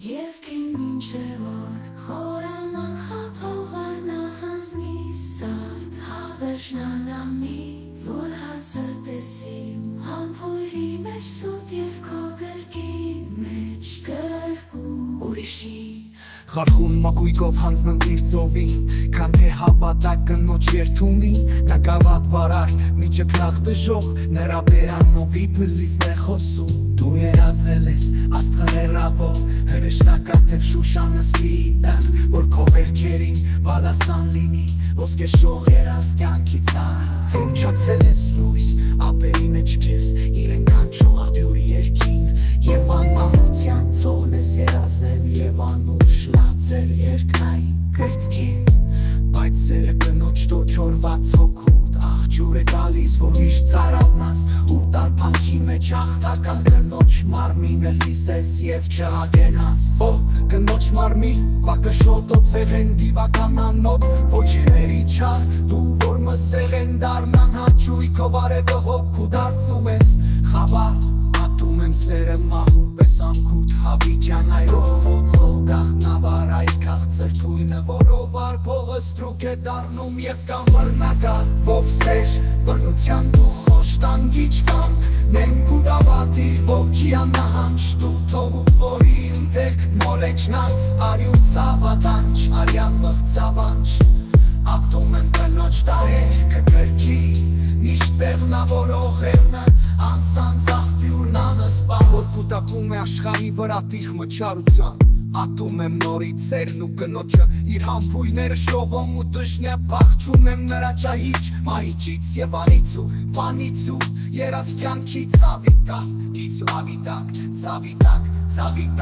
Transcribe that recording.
Եվ կին մինչևոր խորաման խապողար նախանցնի սարդ հավերժնանամի, որ հացը տեսիմ համպույրի մեջ սուտ և քո գրկի մեջ գրկում ուրիշի Խարխուն մակույկով հանձնն իր ծովին, քան թե հավատակ կնոջ երթունի, նա գավատ վարար, միջը կնաղ դժող, նրա բերանովի բլիզն է խոսում, դու երազել ես աստղներավով, հրեշտակաթև շուշանը սպիտակ, որ քո վերքերին բալասան լինի, ոսկե շող երաս կյանքի ցավ, թնջացել ես լույս, ափերի մեջ քեզ, իրեն կանչող աղբյուրի երկին, և անմահության ծողն ես երազել, և անուշ լացել երկնային գրծքին, բայց սերը կնոջ դոչորված հոգուտ, աղջուր է գալիս, որ միշտ ծարավնաս, ու տարպանքի մեջ աղթական կնոջ մարմինը լիզես և չհագենաս, կնոջ մարմին, վակը շոտոցել են դիվականանոտ, ոչիների չար, դու որ մսել են դարնան հաճույքով արևը հոգու դարձնում ես, խավար, ատում եմ սերը մահու պես անքուտ, հավիջյան այրով խոցող գաղտնավար այ կաղցր թույնը, որով արբողը ստրուկ է դարնում և կամ վրնակար, ով սեր, բրնության դու խոշտանգիչ կանք, նենք ու դավատիր ոգյան նահանջ, դու թողու բորի ընտեք մոլեջնած, արյուն ծավատանչ, արյան մղծավանչ, ատում եմ կնոջ տարեր կգրքի, միշտ բեղնավորող էրնը, անսան զաղբյուրն անսպան, որ կուտակում է աշխարի վրա տիխմը չարության, ատում եմ նորից սերն ու կնոջը, իր համպույրները շողում ու դժնյա պախչում եմ նրա ճահիչ, մահիճից և անից ու վանից ու երաս կյանքի ցավի տակ, ցավի տակ, ցավի տակ, ցավի տակ